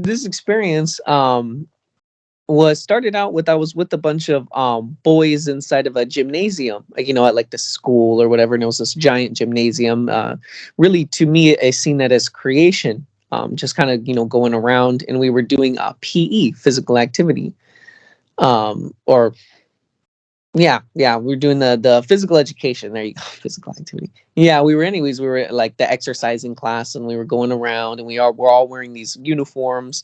this experience was started out with, I was with a bunch of boys inside of a gymnasium, like, you know, at like the school or whatever, and it was this giant gymnasium. Really, to me, I seen that as creation, just kind of, you know, going around, and we were doing a PE, physical activity, or yeah, we were doing the physical education. There you go, physical activity. Yeah, we were like the exercising class, and we were going around, and we're all wearing these uniforms,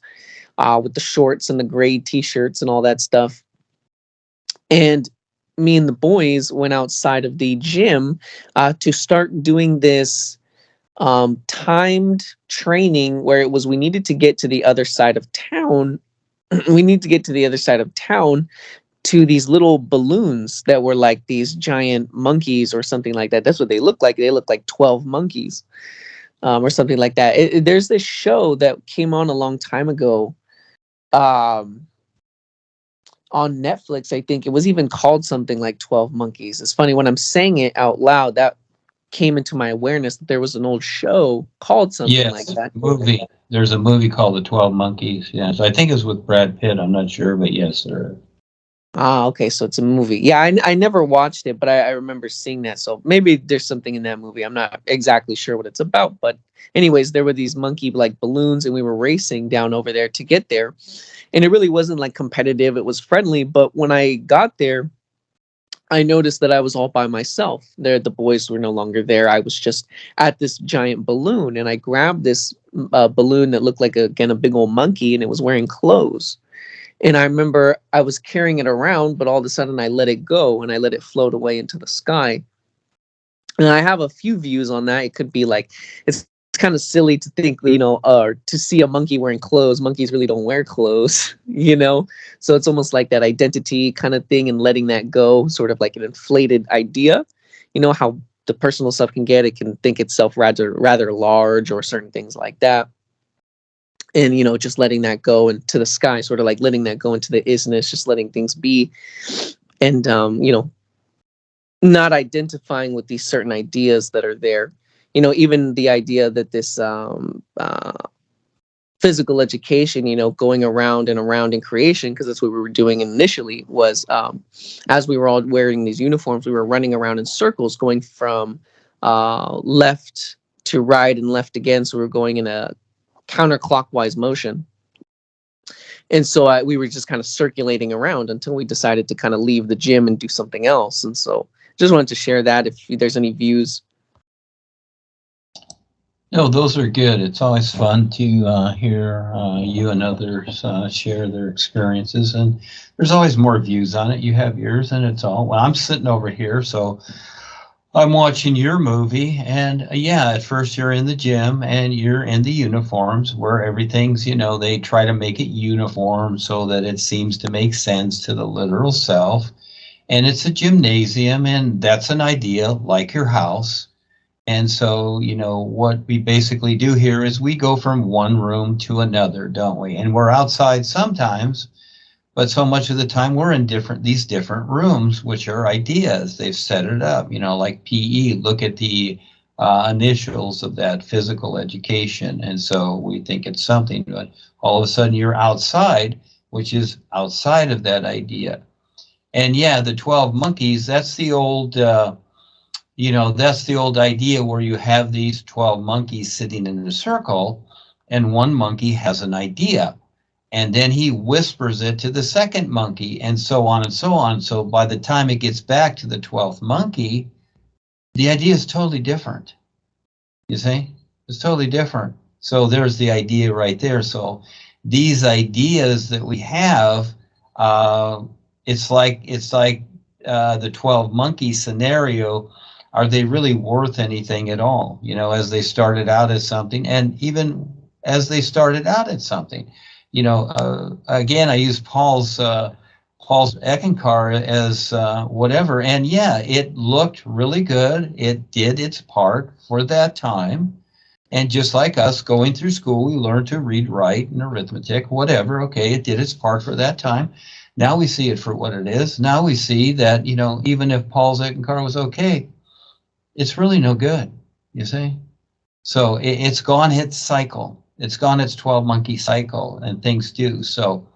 with the shorts and the gray t-shirts and all that stuff. And me and the boys went outside of the gym to start doing this timed training where it was, we needed to get to the other side of town. We need to get to the other side of town to these little balloons that were like these giant monkeys or something like that. That's what they look like. They look like 12 monkeys, or something like that. There's this show that came on a long time ago, on Netflix. I think it was even called something like 12 Monkeys. It's funny, when I'm saying it out loud, that came into my awareness that there was an old show called something like that. Movie. There's a movie called The 12 Monkeys. Yes, I think it's with Brad Pitt. I'm not sure, but yes, sir. Ah, okay, so it's a movie. Yeah, I never watched it, but I remember seeing that. So maybe there's something in that movie. I'm not exactly sure what it's about. But anyways, there were these monkey like balloons, and we were racing down over there to get there. And it really wasn't like competitive. It was friendly. But when I got there, I noticed that I was all by myself. There, the boys were no longer there. I was just at this giant balloon, and I grabbed this balloon that looked like, again, a big old monkey, and it was wearing clothes. And I remember I was carrying it around, but all of a sudden I let it go and I let it float away into the sky. And I have a few views on that. It could be like, it's kind of silly to think, you know, to see a monkey wearing clothes. Monkeys really don't wear clothes, you know? So it's almost like that identity kind of thing, and letting that go, sort of like an inflated idea. You know how the personal stuff can get, it can think itself rather large, or certain things like that. And, you know, just letting that go into the sky, sort of like letting that go into the isness, just letting things be. And, you know, not identifying with these certain ideas that are there. You know, even the idea that this physical education, you know, going around and around in creation, because that's what we were doing initially, was as we were all wearing these uniforms, we were running around in circles, going from left to right and left again. So we were going in a counterclockwise motion. And so we were just kind of circulating around until we decided to kind of leave the gym and do something else. And so just wanted to share that, if there's any views. No, those are good. It's always fun to hear you and others share their experiences, and there's always more views on it. You have yours, and it's all, well, I'm sitting over here, so I'm watching your movie, and yeah, at first you're in the gym and you're in the uniforms where everything's, you know, they try to make it uniform so that it seems to make sense to the literal self. And it's a gymnasium, and that's an idea like your house. And so, you know, what we basically do here is we go from one room to another, don't we? And we're outside sometimes, but so much of the time we're in these different rooms, which are ideas. They've set it up, you know, like PE. Look at the initials of that, physical education. And so we think it's something, but all of a sudden you're outside, which is outside of that idea. And yeah, the 12 monkeys, that's the old, you know, that's the old idea where you have these 12 monkeys sitting in a circle, and one monkey has an idea. And then he whispers it to the second monkey, and so on and so on. So by the time it gets back to the 12th monkey, the idea is totally different. You see? It's totally different. So there's the idea right there. So these ideas that we have, it's like the 12 monkey scenario. Are they really worth anything at all? You know, as they started out as something, and even as they started out at something. You know, again, I use Paul's Eckankar as whatever, and yeah, it looked really good. It did its part for that time, and just like us going through school, we learned to read, write, and arithmetic, whatever. Okay, it did its part for that time. Now we see it for what it is. Now we see that, you know, even if Paul's Eckankar was okay, it's really no good. You see, so it's gone its cycle. It's gone its 12 monkey cycle, and things do. So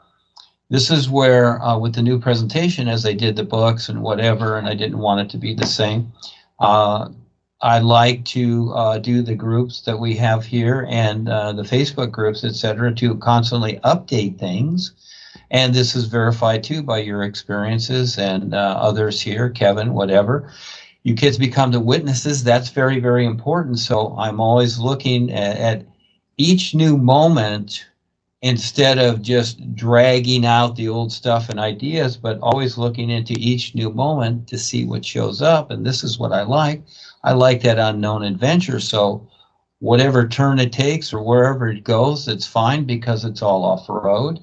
this is where, with the new presentation, as I did the books and whatever, and I didn't want it to be the same, I like to do the groups that we have here and the Facebook groups, etc., to constantly update things. And this is verified too by your experiences and others here, Kevin, whatever. You kids become the witnesses. That's very, very important. So I'm always looking at each new moment, instead of just dragging out the old stuff and ideas, but always looking into each new moment to see what shows up. And this is what I like. I like that unknown adventure. So whatever turn it takes or wherever it goes, it's fine because it's all off-road.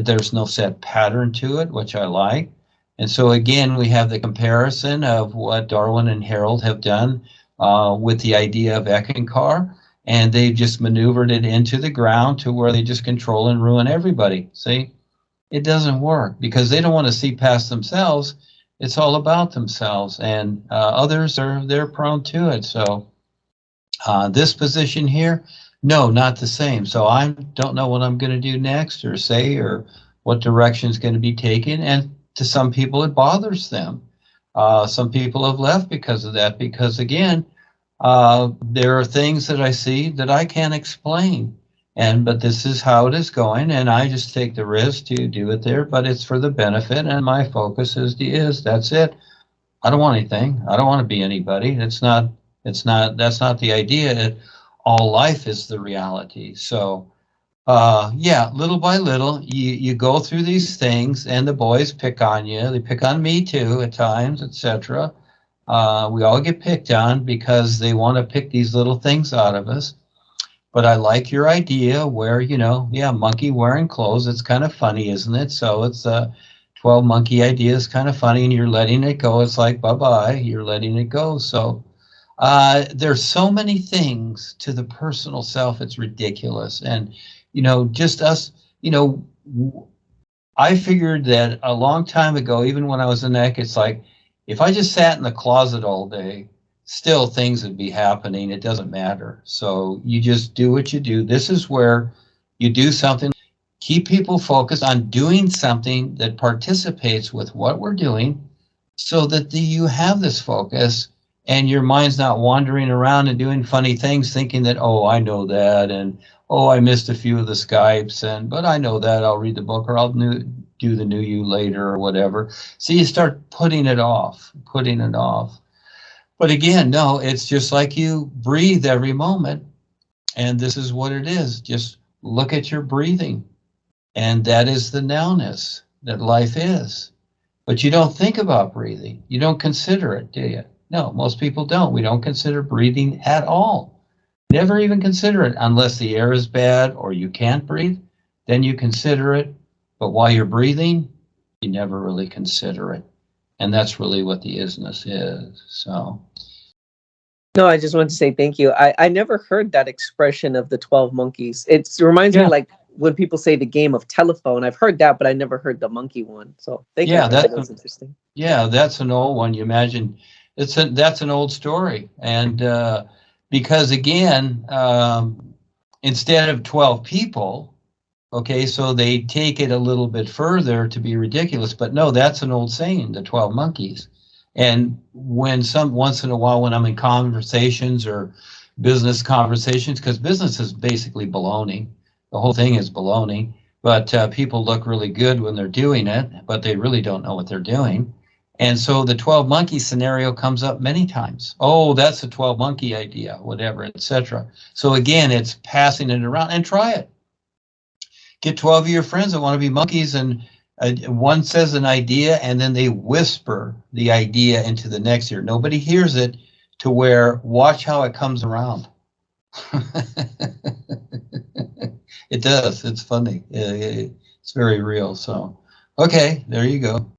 There's no set pattern to it, which I like. And so again, we have the comparison of what Darwin and Harold have done with the idea of Eckankar. And they've just maneuvered it into the ground to where they just control and ruin everybody. See, it doesn't work because they don't want to see past themselves. It's all about themselves, and others they're prone to it. So this position here, no, not the same. So I don't know what I'm going to do next or say or what direction is going to be taken. And to some people, it bothers them. Some people have left because of that, because again, there are things that I see that I can't explain, but this is how it is going, and I just take the risk to do it there, but it's for the benefit, and my focus that's it. I don't want anything. I don't want to be anybody. That's not the idea. All life is the reality. So yeah, little by little, you go through these things, and the boys pick on you. They pick on me too at times, etc. We all get picked on because they want to pick these little things out of us. But I like your idea where, yeah, monkey wearing clothes. It's kind of funny, isn't it? So it's 12 monkey idea is kind of funny, and you're letting it go. It's like, bye-bye, you're letting it go. So there's so many things to the personal self. It's ridiculous. And, just us, I figured that a long time ago, even when I was in NEC, it's like, if I just sat in the closet all day, still things would be happening. It doesn't matter. So you just do what you do. This is where you do something. Keep people focused on doing something that participates with what we're doing so that you have this focus and your mind's not wandering around and doing funny things thinking that, oh, I know that, and oh, I missed a few of the Skypes, but I know that, I'll read the book, or I'll do the NUUU later or whatever. So you start putting it off. But again, no, it's just like you breathe every moment, and this is what it is. Just look at your breathing, and that is the nowness that life is. But you don't think about breathing. You don't consider it, do you? No, most people don't. We don't consider breathing at all. Never even consider it unless the air is bad or you can't breathe. Then you consider it. But while you're breathing, you never really consider it. And that's really what the isness is. So. No, I just wanted to say thank you. I never heard that expression of the 12 monkeys. It reminds me like when people say the game of telephone. I've heard that, but I never heard the monkey one. So thank you. That's interesting. Yeah, that's an old one. You imagine that's an old story. And because again, instead of 12 people, okay, so they take it a little bit further to be ridiculous, but no, that's an old saying, the 12 monkeys. And once in a while, when I'm in conversations or business conversations, because business is basically baloney, the whole thing is baloney, but people look really good when they're doing it, but they really don't know what they're doing. And so the 12 monkey scenario comes up many times. Oh, that's a 12 monkey idea, whatever, etc. So again, it's passing it around, and try it. Get 12 of your friends that want to be monkeys, and one says an idea, and then they whisper the idea into the next ear. Nobody hears it, to where, watch how it comes around. It does. It's funny. It's very real. So, okay, there you go.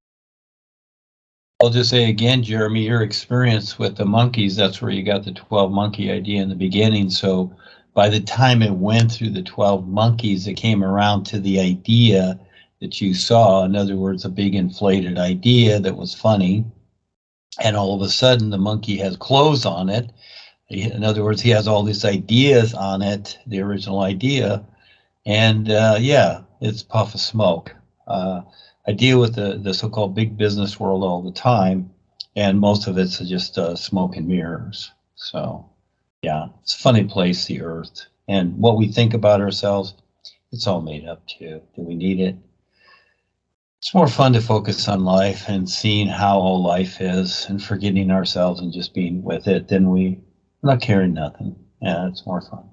I'll just say again, Jeremy, your experience with the monkeys, that's where you got the 12 monkey idea in the beginning. So by the time it went through the 12 monkeys, it came around to the idea that you saw. In other words, a big inflated idea that was funny. And all of a sudden the monkey has clothes on it. In other words, he has all these ideas on it, the original idea, and yeah, it's a puff of smoke. I deal with the so-called big business world all the time, and most of it's just smoke and mirrors. So yeah, it's a funny place, the earth. And what we think about ourselves, it's all made up too. Do we need it? It's more fun to focus on life and seeing how all life is and forgetting ourselves and just being with it than we not caring nothing. Yeah, it's more fun.